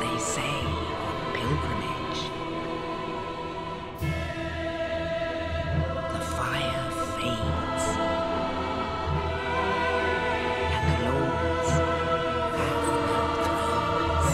they say on pilgrimage. The fire fades, and the lords have no thrones.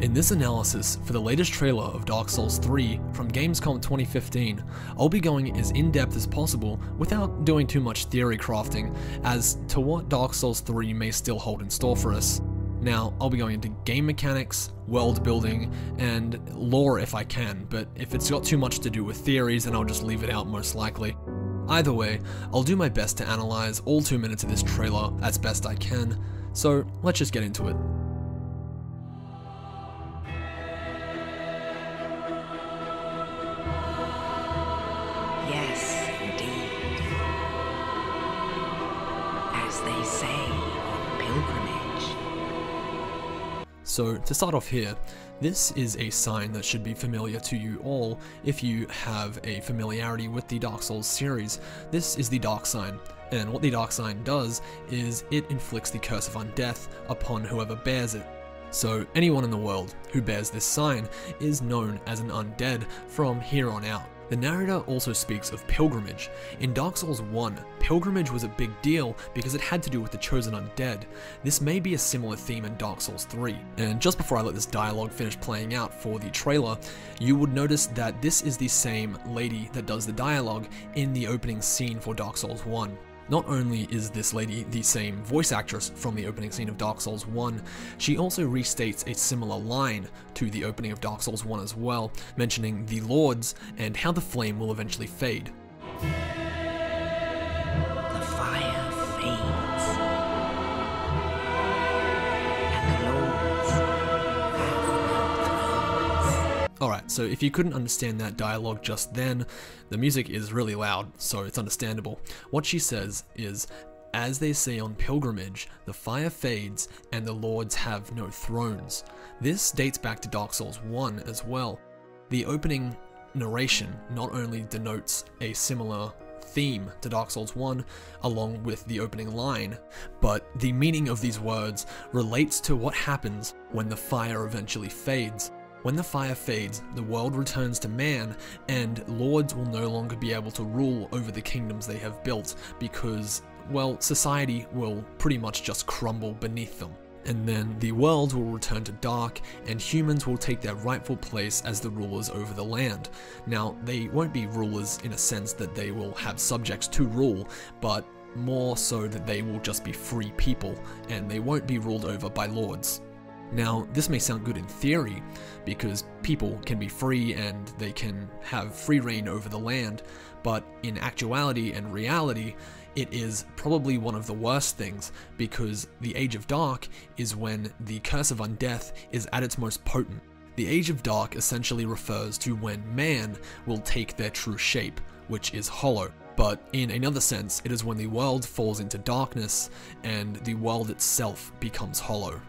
In this analysis for the latest trailer of Dark Souls 3 from Gamescom 2015, I'll be going as in-depth as possible without doing too much theory crafting as to what Dark Souls 3 may still hold in store for us. Now, I'll be going into game mechanics, world building, and lore if I can, but if it's got too much to do with theories, then I'll just leave it out most likely. Either way, I'll do my best to analyze all 2 minutes of this trailer as best I can, so let's just get into it. Yes, indeed. As they say on pilgrimage. So to start off here, this is a sign that should be familiar to you all if you have a familiarity with the Dark Souls series. This is the Dark Sign, and what the Dark Sign does is it inflicts the curse of undeath upon whoever bears it. So anyone in the world who bears this sign is known as an undead from here on out. The narrator also speaks of pilgrimage. In Dark Souls 1, pilgrimage was a big deal because it had to do with the chosen undead. This may be a similar theme in Dark Souls 3. And just before I let this dialogue finish playing out for the trailer, you would notice that this is the same lady that does the dialogue in the opening scene for Dark Souls 1. Not only is this lady the same voice actress from the opening scene of Dark Souls 1, she also restates a similar line to the opening of Dark Souls 1 as well, mentioning the lords and how the flame will eventually fade. The fire fades, and the lords have no thrones. Alright, so if you couldn't understand that dialogue just then, the music is really loud, so it's understandable. What she says is, as they say on pilgrimage, the fire fades and the lords have no thrones. This dates back to Dark Souls 1 as well. The opening narration not only denotes a similar theme to Dark Souls 1 along with the opening line, but the meaning of these words relates to what happens when the fire eventually fades. When the fire fades, the world returns to man, and lords will no longer be able to rule over the kingdoms they have built because, well, society will pretty much just crumble beneath them. And then the world will return to dark, and humans will take their rightful place as the rulers over the land. Now, they won't be rulers in a sense that they will have subjects to rule, but more so that they will just be free people, and they won't be ruled over by lords. Now, this may sound good in theory, because people can be free and they can have free reign over the land, but in actuality and reality, it is probably one of the worst things, because the Age of Dark is when the curse of undeath is at its most potent. The Age of Dark essentially refers to when man will take their true shape, which is hollow. But in another sense, it is when the world falls into darkness and the world itself becomes hollow.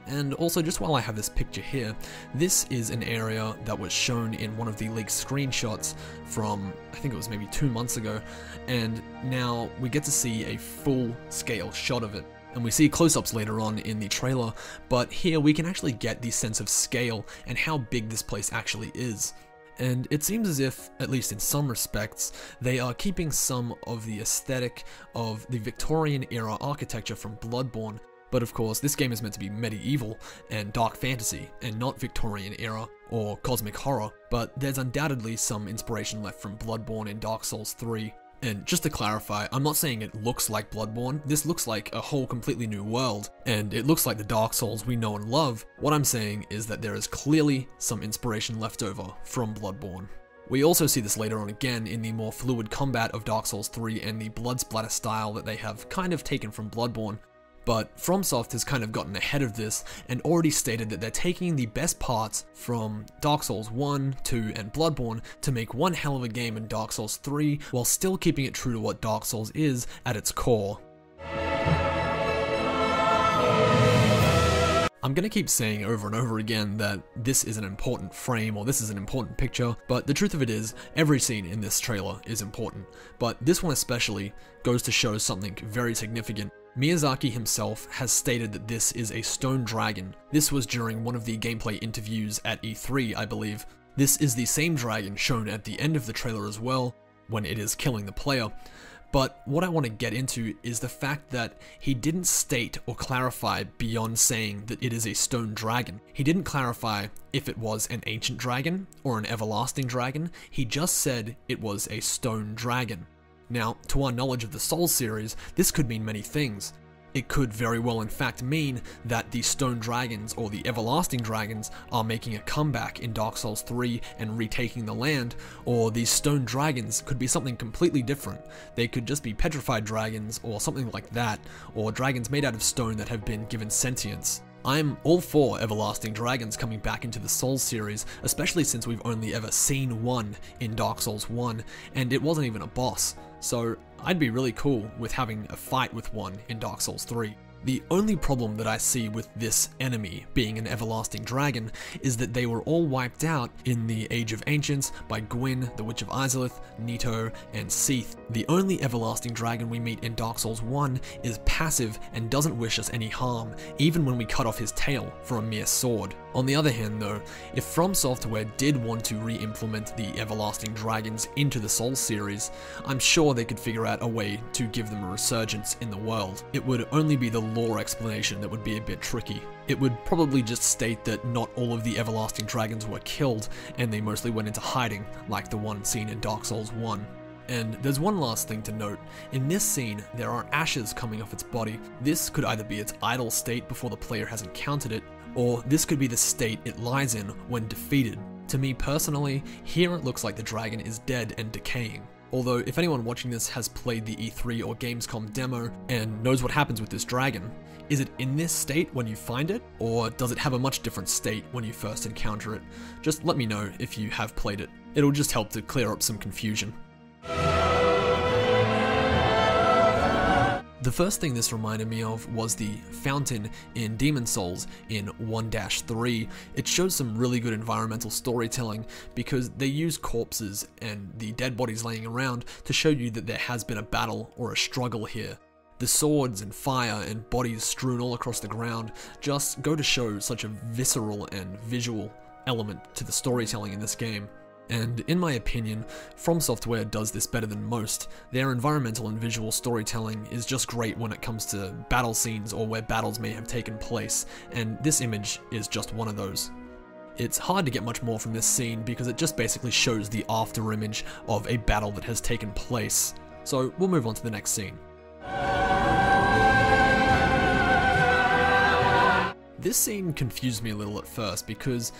And also, just while I have this picture here, this is an area that was shown in one of the leaked screenshots from, I think it was maybe 2 months ago, and now we get to see a full-scale shot of it. And we see close-ups later on in the trailer, but here we can actually get the sense of scale and how big this place actually is. And it seems as if, at least in some respects, they are keeping some of the aesthetic of the Victorian-era architecture from Bloodborne. But of course, this game is meant to be medieval and dark fantasy, and not Victorian era or cosmic horror, but there's undoubtedly some inspiration left from Bloodborne in Dark Souls 3. And just to clarify, I'm not saying it looks like Bloodborne, this looks like a whole completely new world, and it looks like the Dark Souls we know and love. What I'm saying is that there is clearly some inspiration left over from Bloodborne. We also see this later on again in the more fluid combat of Dark Souls 3 and the blood splatter style that they have kind of taken from Bloodborne. But FromSoft has kind of gotten ahead of this and already stated that they're taking the best parts from Dark Souls 1, 2, and Bloodborne to make one hell of a game in Dark Souls 3 while still keeping it true to what Dark Souls is at its core. I'm gonna keep saying over and over again that this is an important frame or this is an important picture, but the truth of it is, every scene in this trailer is important. But this one especially goes to show something very significant. Miyazaki himself has stated that this is a stone dragon. This was during one of the gameplay interviews at E3, I believe. This is the same dragon shown at the end of the trailer as well, when it is killing the player. But what I want to get into is the fact that he didn't state or clarify beyond saying that it is a stone dragon. He didn't clarify if it was an ancient dragon or an everlasting dragon, he just said it was a stone dragon. Now, to our knowledge of the Souls series, this could mean many things. It could very well in fact mean that the stone dragons or the everlasting dragons are making a comeback in Dark Souls 3 and retaking the land, or these stone dragons could be something completely different. They could just be petrified dragons or something like that, or dragons made out of stone that have been given sentience. I'm all for everlasting dragons coming back into the Souls series, especially since we've only ever seen one in Dark Souls 1, and it wasn't even a boss, so I'd be really cool with having a fight with one in Dark Souls 3. The only problem that I see with this enemy being an everlasting dragon is that they were all wiped out in the Age of Ancients by Gwyn, the Witch of Izalith, Nito, and Seath. The only everlasting dragon we meet in Dark Souls 1 is passive and doesn't wish us any harm, even when we cut off his tail for a mere sword. On the other hand though, if From Software did want to re-implement the everlasting dragons into the Souls series, I'm sure they could figure out a way to give them a resurgence in the world. It would only be the lore explanation that would be a bit tricky. It would probably just state that not all of the everlasting dragons were killed and they mostly went into hiding, like the one seen in Dark Souls 1. And there's one last thing to note. In this scene, there are ashes coming off its body. This could either be its idle state before the player has encountered it, or this could be the state it lies in when defeated. To me personally, here it looks like the dragon is dead and decaying. Although, if anyone watching this has played the E3 or Gamescom demo and knows what happens with this dragon, is it in this state when you find it, or does it have a much different state when you first encounter it? Just let me know if you have played it. It'll just help to clear up some confusion. The first thing this reminded me of was the fountain in Demon Souls in 1-3. It shows some really good environmental storytelling because they use corpses and the dead bodies laying around to show you that there has been a battle or a struggle here. The swords and fire and bodies strewn all across the ground just go to show such a visceral and visual element to the storytelling in this game. And in my opinion, From Software does this better than most. Their environmental and visual storytelling is just great when it comes to battle scenes or where battles may have taken place, and this image is just one of those. It's hard to get much more from this scene because it just basically shows the after image of a battle that has taken place. So we'll move on to the next scene. This scene confused me a little at first because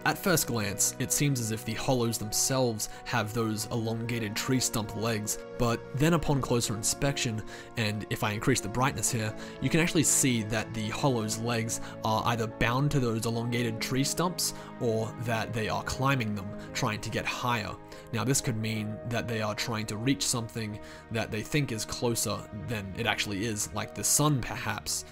at first glance, it seems as if the hollows themselves have those elongated tree stump legs, but then upon closer inspection, and if I increase the brightness here, you can actually see that the hollow's legs are either bound to those elongated tree stumps, or that they are climbing them, trying to get higher. Now this could mean that they are trying to reach something that they think is closer than it actually is, like the sun perhaps.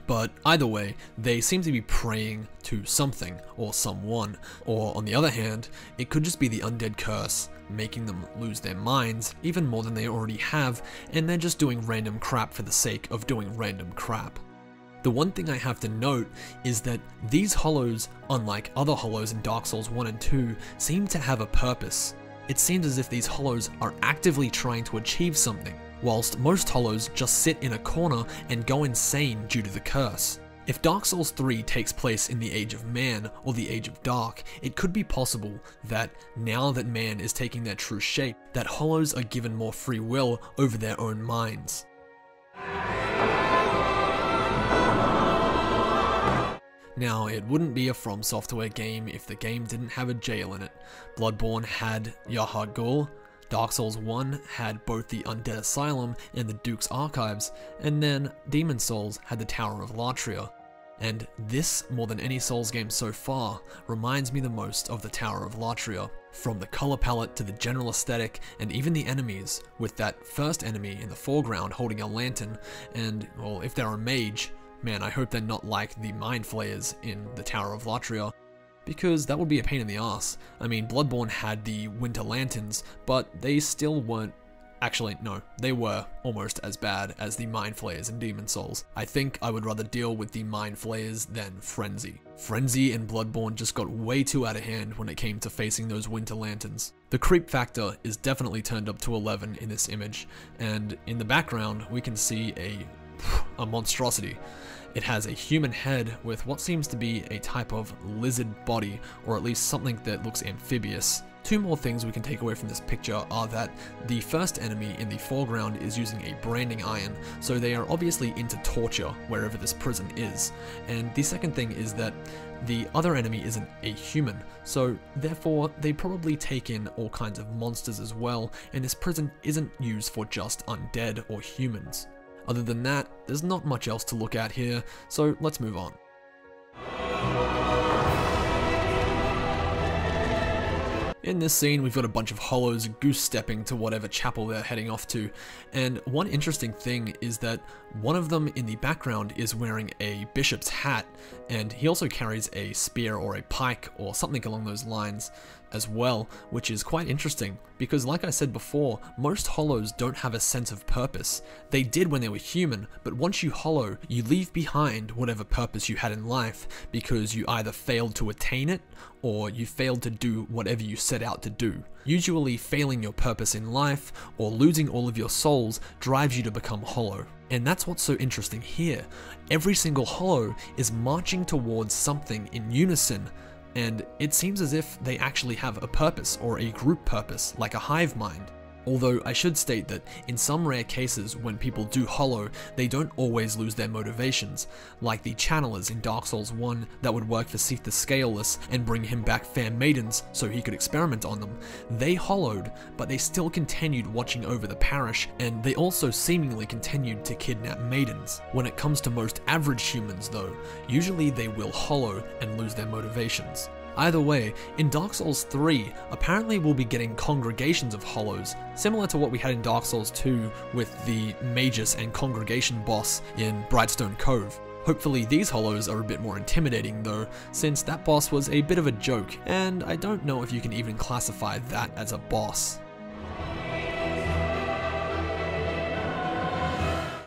But either way, they seem to be praying to something or someone, or on the other hand, it could just be the undead curse making them lose their minds even more than they already have, and they're just doing random crap for the sake of doing random crap. The one thing I have to note is that these hollows, unlike other hollows in Dark Souls 1 and 2, seem to have a purpose. It seems as if these hollows are actively trying to achieve something, whilst most hollows just sit in a corner and go insane due to the curse. If Dark Souls 3 takes place in the Age of Man or the Age of Dark, it could be possible that now that man is taking their true shape, that hollows are given more free will over their own minds. Now, it wouldn't be a From Software game if the game didn't have a jail in it. Bloodborne had Yahad Ghul, Dark Souls 1 had both the Undead Asylum and the Duke's Archives, and then Demon Souls had the Tower of Latria. And this, more than any Souls game so far, reminds me the most of the Tower of Latria. From the color palette to the general aesthetic, and even the enemies, with that first enemy in the foreground holding a lantern, and, well, if they're a mage, man, I hope they're not like the Mind Flayers in the Tower of Latria, because that would be a pain in the ass. I mean, Bloodborne had the Winter Lanterns, but they still weren't. Actually, no, they were almost as bad as the Mind Flayers in Demon Souls. I think I would rather deal with the Mind Flayers than Frenzy. Frenzy and Bloodborne just got way too out of hand when it came to facing those Winter Lanterns. The creep factor is definitely turned up to 11 in this image, and in the background we can see a monstrosity. It has a human head with what seems to be a type of lizard body, or at least something that looks amphibious. Two more things we can take away from this picture are that the first enemy in the foreground is using a branding iron, so they are obviously into torture wherever this prison is. And the second thing is that the other enemy isn't a human, so therefore they probably take in all kinds of monsters as well, and this prison isn't used for just undead or humans. Other than that, there's not much else to look at here, so let's move on. In this scene, we've got a bunch of hollows goose-stepping to whatever chapel they're heading off to, and one interesting thing is that one of them in the background is wearing a bishop's hat, and he also carries a spear or a pike or something along those lines as well, which is quite interesting, because like I said before, most hollows don't have a sense of purpose. They did when they were human, but once you hollow, you leave behind whatever purpose you had in life, because you either failed to attain it, or you failed to do whatever you set out to do. Usually failing your purpose in life, or losing all of your souls, drives you to become hollow. And that's what's so interesting here. Every single hollow is marching towards something in unison, and it seems as if they actually have a purpose or a group purpose, like a hive mind. Although I should state that in some rare cases when people do hollow, they don't always lose their motivations, like the channelers in Dark Souls 1 that would work for Seath the Scaleless and bring him back fair maidens so he could experiment on them. They hollowed, but they still continued watching over the parish, and they also seemingly continued to kidnap maidens. When it comes to most average humans though, usually they will hollow and lose their motivations. Either way, in Dark Souls 3, apparently we'll be getting congregations of hollows, similar to what we had in Dark Souls 2 with the Magus and Congregation boss in Brightstone Cove. Hopefully these hollows are a bit more intimidating though, since that boss was a bit of a joke, and I don't know if you can even classify that as a boss.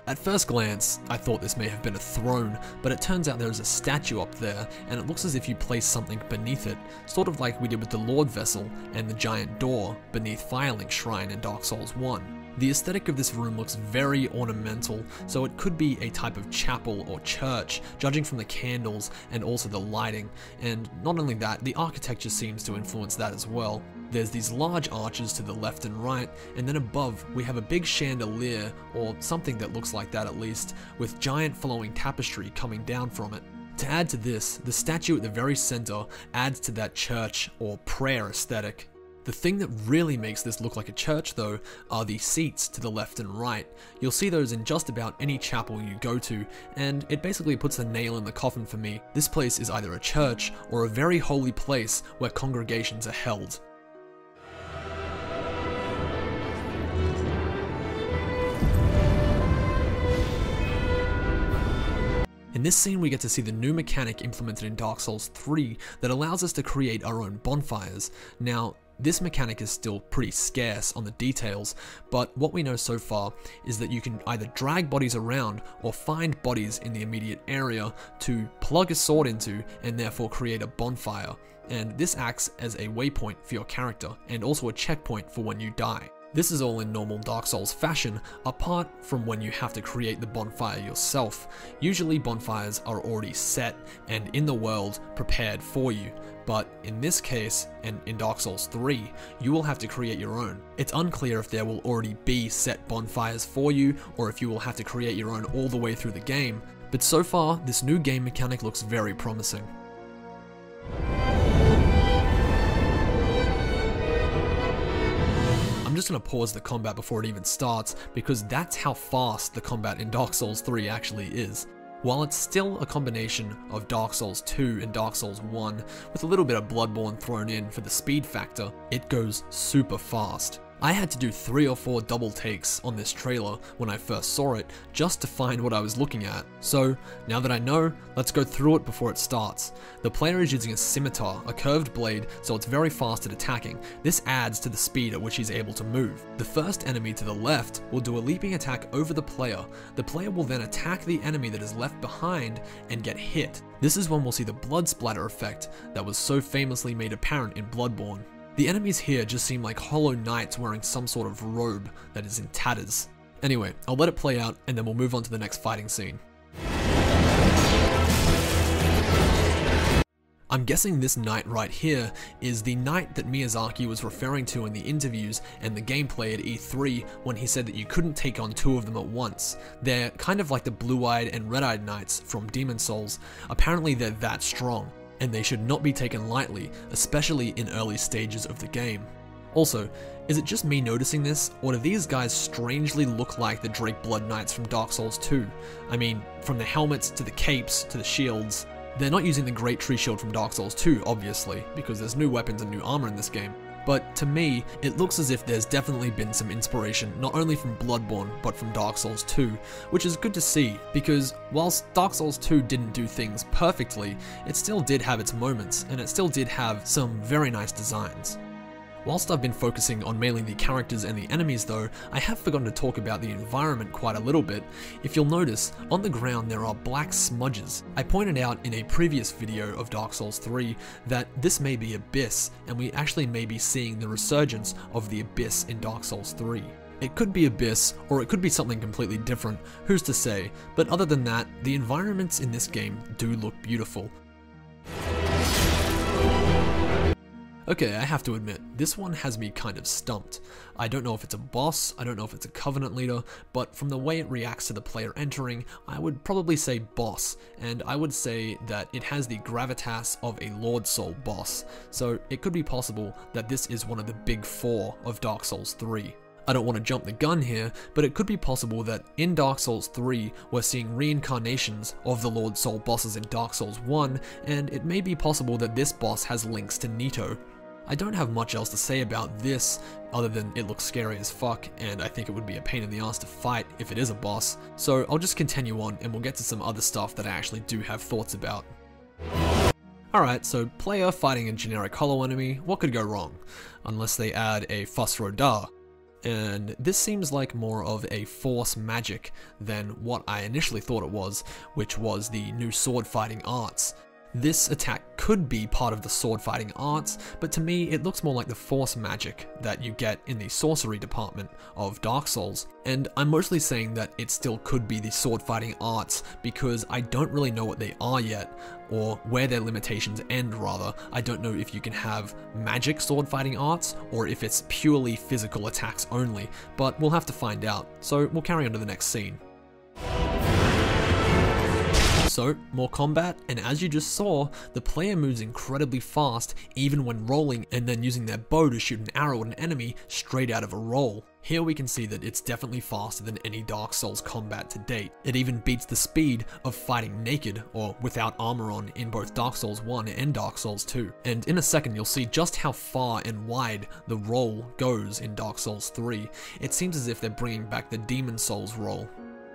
At first glance, I thought this may have been a throne, but it turns out there is a statue up there, and it looks as if you place something beneath it, sort of like we did with the Lord Vessel and the giant door beneath Firelink Shrine in Dark Souls 1. The aesthetic of this room looks very ornamental, so it could be a type of chapel or church, judging from the candles and also the lighting, and not only that, the architecture seems to influence that as well. There's these large arches to the left and right, and then above we have a big chandelier, or something that looks like that at least, with giant flowing tapestry coming down from it. To add to this, the statue at the very center adds to that church or prayer aesthetic. The thing that really makes this look like a church though are the seats to the left and right. You'll see those in just about any chapel you go to, and it basically puts the nail in the coffin for me. This place is either a church or a very holy place where congregations are held. In this scene we get to see the new mechanic implemented in Dark Souls 3 that allows us to create our own bonfires. Now, this mechanic is still pretty scarce on the details, but what we know so far is that you can either drag bodies around or find bodies in the immediate area to plug a sword into and therefore create a bonfire. And this acts as a waypoint for your character and also a checkpoint for when you die. This is all in normal Dark Souls fashion, apart from when you have to create the bonfire yourself. Usually bonfires are already set and in the world prepared for you, but in this case, and in Dark Souls 3, you will have to create your own. It's unclear if there will already be set bonfires for you, or if you will have to create your own all the way through the game, but so far, this new game mechanic looks very promising. I'm just going to pause the combat before it even starts, because that's how fast the combat in Dark Souls 3 actually is. While it's still a combination of Dark Souls 2 and Dark Souls 1, with a little bit of Bloodborne thrown in for the speed factor, it goes super fast. I had to do 3 or 4 double takes on this trailer when I first saw it, just to find what I was looking at. So, now that I know, let's go through it before it starts. The player is using a scimitar, a curved blade, so it's very fast at attacking. This adds to the speed at which he's able to move. The first enemy to the left will do a leaping attack over the player. The player will then attack the enemy that is left behind and get hit. This is when we'll see the blood splatter effect that was so famously made apparent in Bloodborne. The enemies here just seem like hollow knights wearing some sort of robe that is in tatters. Anyway, I'll let it play out and then we'll move on to the next fighting scene. I'm guessing this knight right here is the knight that Miyazaki was referring to in the interviews and the gameplay at E3 when he said that you couldn't take on 2 of them at once. They're kind of like the blue-eyed and red-eyed knights from Demon Souls. Apparently they're that strong, and they should not be taken lightly, especially in early stages of the game. Also, is it just me noticing this, or do these guys strangely look like the Drake Blood Knights from Dark Souls 2? I mean, from the helmets to the capes to the shields. They're not using the Great Tree Shield from Dark Souls 2, obviously, because there's new weapons and new armor in this game. But to me, it looks as if there's definitely been some inspiration, not only from Bloodborne, but from Dark Souls 2, which is good to see, because whilst Dark Souls 2 didn't do things perfectly, it still did have its moments, and it still did have some very nice designs. Whilst I've been focusing on mainly the characters and the enemies though, I have forgotten to talk about the environment quite a little bit. If you'll notice, on the ground there are black smudges. I pointed out in a previous video of Dark Souls 3 that this may be Abyss, and we actually may be seeing the resurgence of the Abyss in Dark Souls 3. It could be Abyss, or it could be something completely different, who's to say, but other than that, the environments in this game do look beautiful. Okay, I have to admit, this one has me kind of stumped. I don't know if it's a boss, I don't know if it's a Covenant leader, but from the way it reacts to the player entering, I would probably say boss, and I would say that it has the gravitas of a Lord Soul boss, so it could be possible that this is one of the big 4 of Dark Souls 3. I don't want to jump the gun here, but it could be possible that in Dark Souls 3, we're seeing reincarnations of the Lord Soul bosses in Dark Souls 1, and it may be possible that this boss has links to Nito. I don't have much else to say about this, other than it looks scary as fuck, and I think it would be a pain in the ass to fight if it is a boss, so I'll just continue on and we'll get to some other stuff that I actually do have thoughts about. Alright, so player fighting a generic hollow enemy, what could go wrong? Unless they add a Fusro Da. And this seems like more of a force magic than what I initially thought it was, which was the new sword fighting arts. This attack could be part of the sword fighting arts, but to me it looks more like the force magic that you get in the sorcery department of Dark Souls, and I'm mostly saying that it still could be the sword fighting arts because I don't really know what they are yet, or where their limitations end rather. I don't know if you can have magic sword fighting arts, or if it's purely physical attacks only, but we'll have to find out, so we'll carry on to the next scene. So, more combat, and as you just saw, the player moves incredibly fast even when rolling and then using their bow to shoot an arrow at an enemy straight out of a roll. Here we can see that it's definitely faster than any Dark Souls combat to date. It even beats the speed of fighting naked or without armor on in both Dark Souls 1 and Dark Souls 2. And in a second you'll see just how far and wide the roll goes in Dark Souls 3. It seems as if they're bringing back the Demon Souls roll.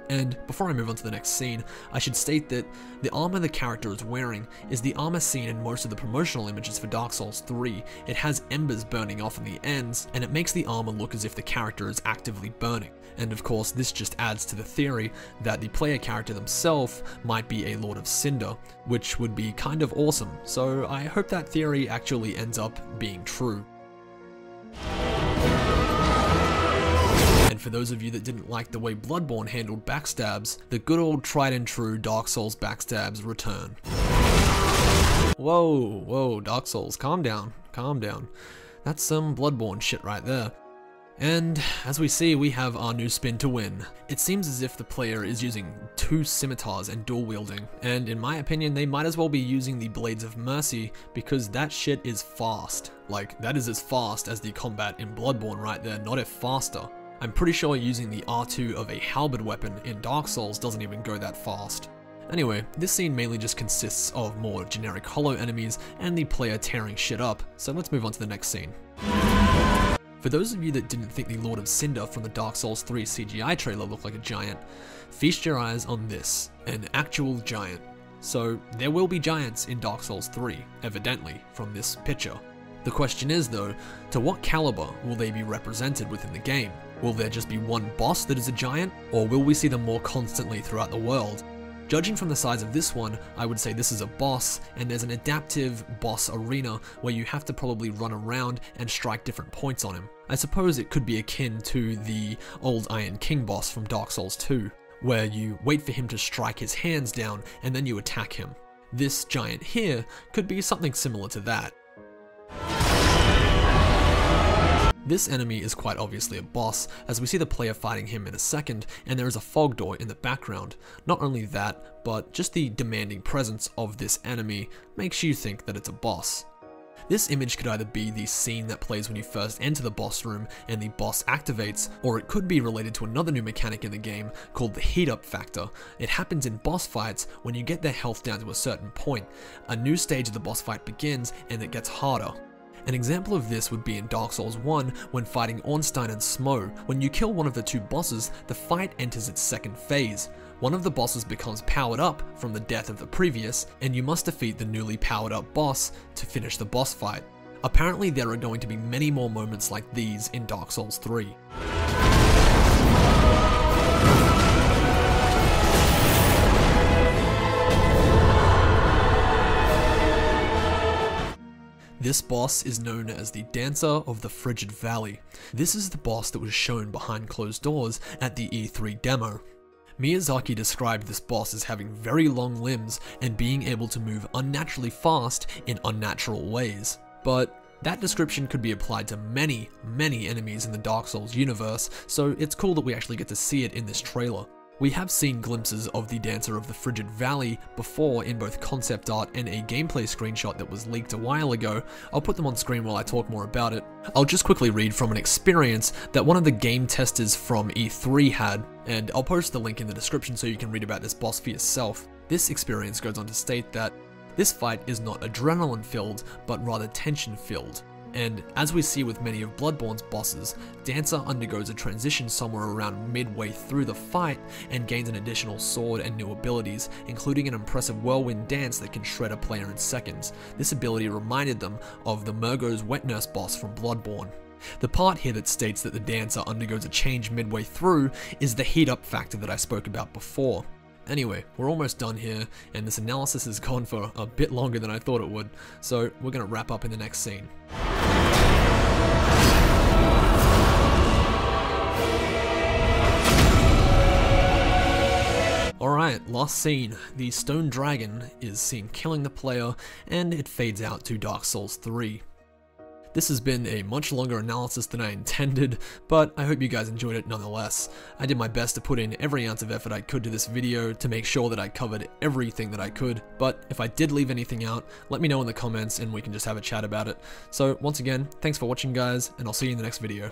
And before I move on to the next scene, I should state that the armor the character is wearing is the armor seen in most of the promotional images for Dark Souls 3. It has embers burning off on the ends, and it makes the armor look as if the character is actively burning. And of course, this just adds to the theory that the player character themselves might be a Lord of Cinder, which would be kind of awesome, so I hope that theory actually ends up being true. And for those of you that didn't like the way Bloodborne handled backstabs, the good old tried and true Dark Souls backstabs return. Whoa, Dark Souls, calm down, calm down. That's some Bloodborne shit right there. And as we see, we have our new spin to win. It seems as if the player is using 2 scimitars and dual wielding, and in my opinion they might as well be using the Blades of Mercy because that shit is fast. Like, that is as fast as the combat in Bloodborne right there, not if faster. I'm pretty sure using the R2 of a halberd weapon in Dark Souls doesn't even go that fast. Anyway, this scene mainly just consists of more generic hollow enemies and the player tearing shit up, so let's move on to the next scene. For those of you that didn't think the Lord of Cinder from the Dark Souls 3 CGI trailer looked like a giant, feast your eyes on this, an actual giant. So there will be giants in Dark Souls 3, evidently, from this picture. The question is though, to what caliber will they be represented within the game? Will there just be one boss that is a giant, or will we see them more constantly throughout the world? Judging from the size of this one, I would say this is a boss, and there's an adaptive boss arena where you have to probably run around and strike different points on him. I suppose it could be akin to the old Iron King boss from Dark Souls 2, where you wait for him to strike his hands down and then you attack him. This giant here could be something similar to that. This enemy is quite obviously a boss, as we see the player fighting him in a second, and there is a fog door in the background. Not only that, but just the demanding presence of this enemy makes you think that it's a boss. This image could either be the scene that plays when you first enter the boss room and the boss activates, or it could be related to another new mechanic in the game called the heat up factor. It happens in boss fights when you get their health down to a certain point. A new stage of the boss fight begins and it gets harder. An example of this would be in Dark Souls 1 when fighting Ornstein and Smo. When you kill one of the 2 bosses, the fight enters its second phase. One of the bosses becomes powered up from the death of the previous, and you must defeat the newly powered up boss to finish the boss fight. Apparently there are going to be many more moments like these in Dark Souls 3. This boss is known as the Dancer of the Frigid Valley. This is the boss that was shown behind closed doors at the E3 demo. Miyazaki described this boss as having very long limbs and being able to move unnaturally fast in unnatural ways. But that description could be applied to many enemies in the Dark Souls universe, so it's cool that we actually get to see it in this trailer. We have seen glimpses of the Dancer of the Frigid Valley before in both concept art and a gameplay screenshot that was leaked a while ago. I'll put them on screen while I talk more about it. I'll just quickly read from an experience that one of the game testers from E3 had, and I'll post the link in the description so you can read about this boss for yourself. This experience goes on to state that this fight is not adrenaline filled, but rather tension filled. And as we see with many of Bloodborne's bosses, Dancer undergoes a transition somewhere around midway through the fight and gains an additional sword and new abilities, including an impressive whirlwind dance that can shred a player in seconds. This ability reminded them of the Murgo's Wet Nurse boss from Bloodborne. The part here that states that the Dancer undergoes a change midway through is the heat up factor that I spoke about before. Anyway, we're almost done here, and this analysis has gone for a bit longer than I thought it would, so we're going to wrap up in the next scene. Alright, last scene. The stone dragon is seen killing the player, and it fades out to Dark Souls 3. This has been a much longer analysis than I intended, but I hope you guys enjoyed it nonetheless. I did my best to put in every ounce of effort I could to this video to make sure that I covered everything that I could, but if I did leave anything out, let me know in the comments and we can just have a chat about it. So once again, thanks for watching guys, and I'll see you in the next video.